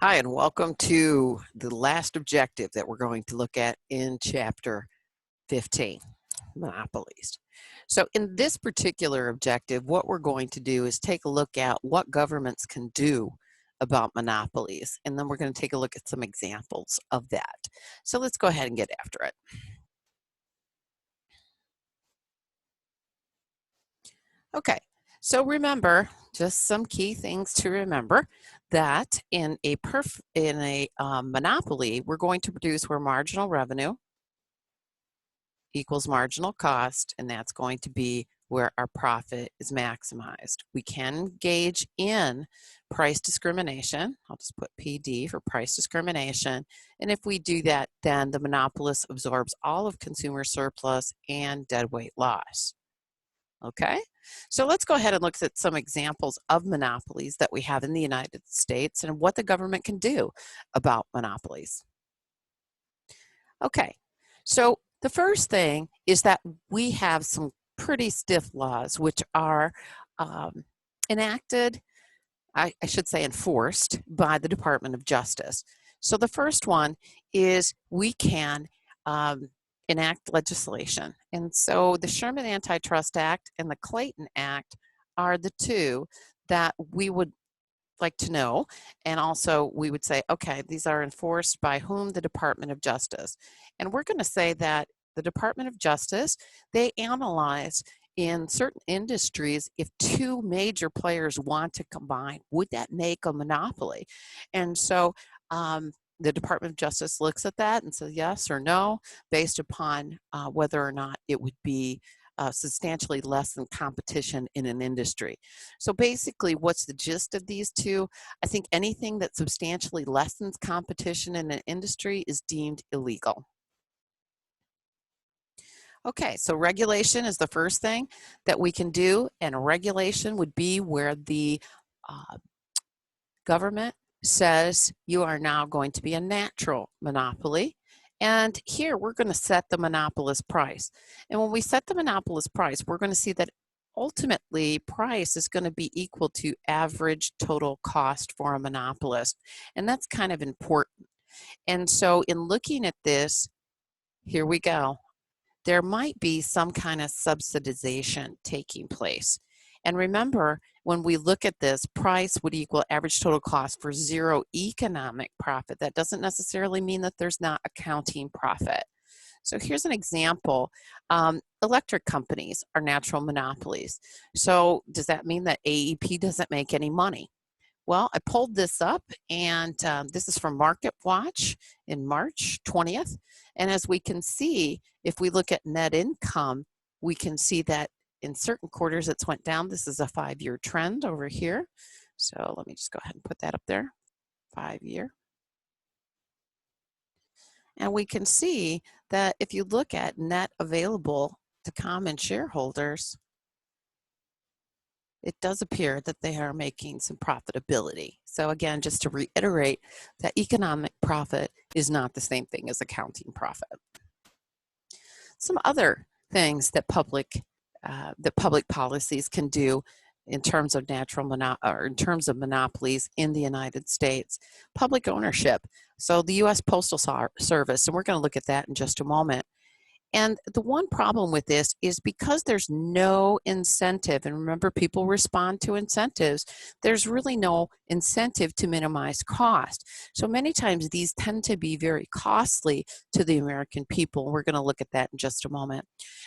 Hi, and welcome to the last objective that we're going to look at in Chapter 15, Monopolies. So in this particular objective, what we're going to do is take a look at what governments can do about monopolies, and then we're going to take a look at some examples of that. So let's go ahead and get after it. Okay, so remember, just some key things to remember, that in a monopoly, we're going to produce where marginal revenue equals marginal cost, and that's going to be where our profit is maximized. We can engage in price discrimination. I'll just put PD for price discrimination. And if we do that, then the monopolist absorbs all of consumer surplus and deadweight loss. Okay, so let's go ahead and look at some examples of monopolies that we have in the United States and what the government can do about monopolies. Okay, so the first thing is that we have some pretty stiff laws which are enacted, I should say enforced, by the Department of Justice. So the first one is we can enact legislation. And so the Sherman Antitrust Act and the Clayton Act are the two that we would like to know. And also we would say, okay, these are enforced by whom? The Department of Justice. And we're going to say that the Department of Justice, they analyze in certain industries, if two major players want to combine, would that make a monopoly? And so the Department of Justice looks at that and says yes or no, based upon whether or not it would be substantially less than competition in an industry. So basically, what's the gist of these two? I think anything that substantially lessens competition in an industry is deemed illegal. Okay, so regulation is the first thing that we can do, and regulation would be where the government says you are now going to be a natural monopoly. And here we're going to set the monopolist price. And when we set the monopolist price, we're going to see that ultimately price is going to be equal to average total cost for a monopolist. And that's kind of important. And so in looking at this, here we go. There might be some kind of subsidization taking place. And remember, when we look at this, price would equal average total cost for zero economic profit. That doesn't necessarily mean that there's not accounting profit. So here's an example. Electric companies are natural monopolies. So does that mean that AEP doesn't make any money? Well, I pulled this up, and this is from Market Watch in March 20th. And as we can see, if we look at net income, we can see that in certain quarters it's went down. This is a 5-year trend over here. So let me just go ahead and put that up there, 5-year. And we can see that if you look at net available to common shareholders, it does appear that they are making some profitability. So again, just to reiterate, that economic profit is not the same thing as accounting profit. Some other things that public policies can do in terms of monopolies in the United States. Public ownership. So the U.S. Postal Service, and we're going to look at that in just a moment. And the one problem with this is because there's no incentive, and remember, people respond to incentives, there's really no incentive to minimize cost. So many times these tend to be very costly to the American people. We're going to look at that in just a moment.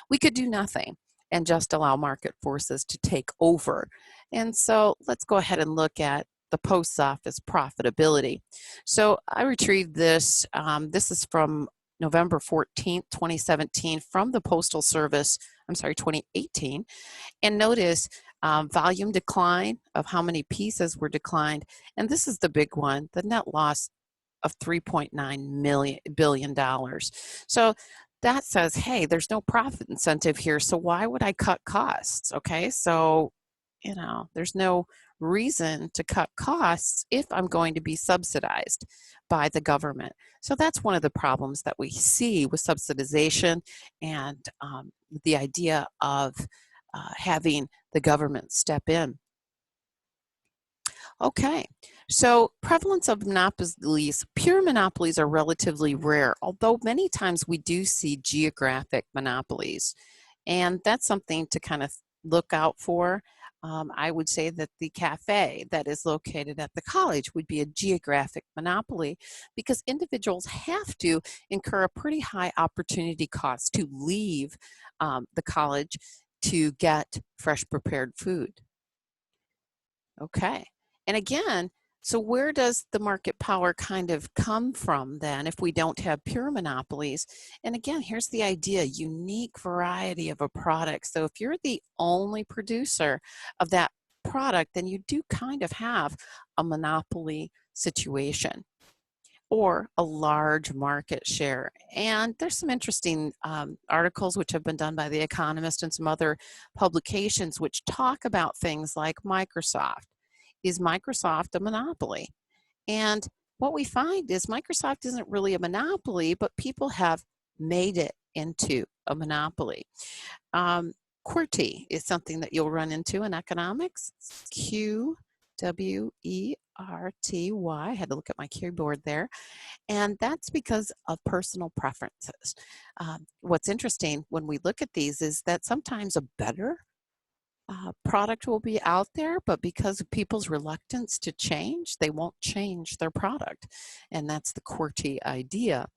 We could do nothing and just allow market forces to take over. And so let's go ahead and look at the post office profitability. So I retrieved this. This is from November 14th, 2017 from the Postal Service, 2018. And notice volume decline of how many pieces were declined. And this is the big one, the net loss of $3.9 billion. So that says, hey, there's no profit incentive here, so why would I cut costs? Okay, so, there's no reason to cut costs if I'm going to be subsidized by the government. So that's one of the problems that we see with subsidization and the idea of having the government step in. Okay, so prevalence of monopolies, pure monopolies are relatively rare, although many times we do see geographic monopolies. And that's something to kind of look out for. I would say that the cafe that is located at the college would be a geographic monopoly because individuals have to incur a pretty high opportunity cost to leave the college to get fresh prepared food. Okay. And again, so where does the market power kind of come from then if we don't have pure monopolies? And again, here's the idea, unique variety of a product. So if you're the only producer of that product, then you do kind of have a monopoly situation or a large market share. And there's some interesting articles which have been done by The Economist and some other publications which talk about things like Microsoft. Is Microsoft a monopoly? And what we find is Microsoft isn't really a monopoly, but people have made it into a monopoly. QWERTY is something that you'll run into in economics. QWERTY. I had to look at my keyboard there. And that's because of personal preferences. What's interesting when we look at these is that sometimes a better product will be out there, but because of people's reluctance to change, they won't change their product. And that's the QWERTY idea.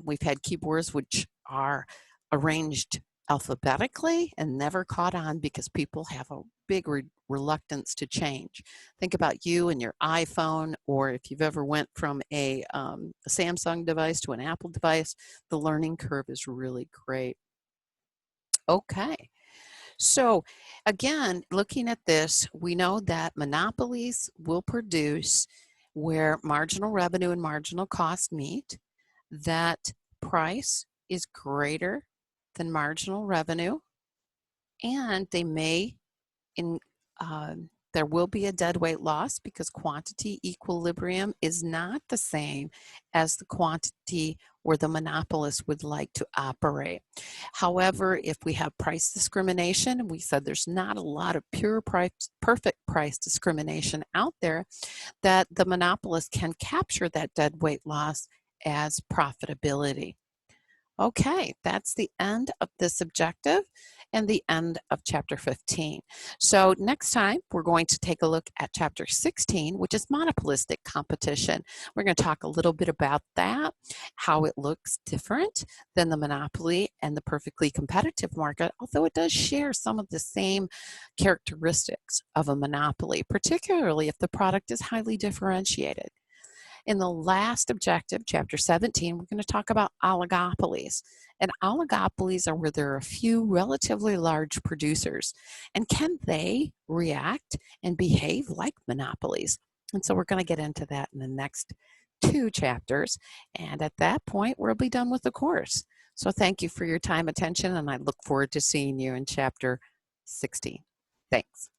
We've had keyboards which are arranged alphabetically and never caught on because people have a big reluctance to change. Think about you and your iPhone, or if you've ever went from a Samsung device to an Apple device, the learning curve is really great. Okay. So again, looking at this, we know that monopolies will produce where marginal revenue and marginal cost meet, that price is greater than marginal revenue, and they may in there will be a deadweight loss because quantity equilibrium is not the same as the quantity where the monopolist would like to operate. However, if we have price discrimination, we said there's not a lot of pure price, perfect price discrimination out there, that the monopolist can capture that deadweight loss as profitability. Okay, that's the end of this objective and the end of chapter 15. So next time we're going to take a look at chapter 16, which is monopolistic competition. We're going to talk a little bit about that, how it looks different than the monopoly and the perfectly competitive market, although it does share some of the same characteristics of a monopoly, particularly if the product is highly differentiated. In the last objective, chapter 17, we're going to talk about oligopolies. And oligopolies are where there are a few relatively large producers. And can they react and behave like monopolies? And so we're going to get into that in the next 2 chapters. And at that point, we'll be done with the course. So thank you for your time, attention, and I look forward to seeing you in chapter 16. Thanks.